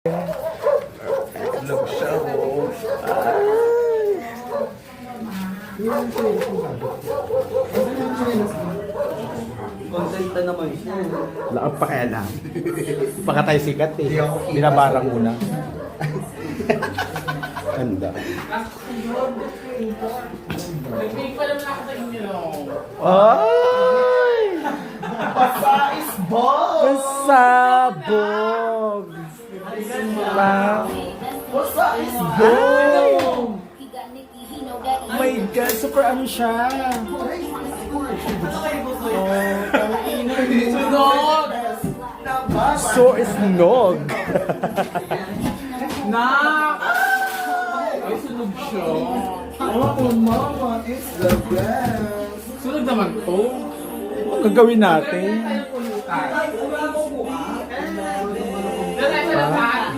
Look siya, oh. Content na naman siya. Wala kang pakialam. Baka tayo sikat eh. Binabarang muna. Ganda. Nag-make pa naman ako sa inyo. Ay! Pasaisbog! Pasabog! Pasaisbog! Oh my God, super ano siya? Sunog! So snog. Nak! Ay, sunog siya. Oh, mama, it's the best! Sunog naman to. Gagawin natin. Doon tayo sa labas.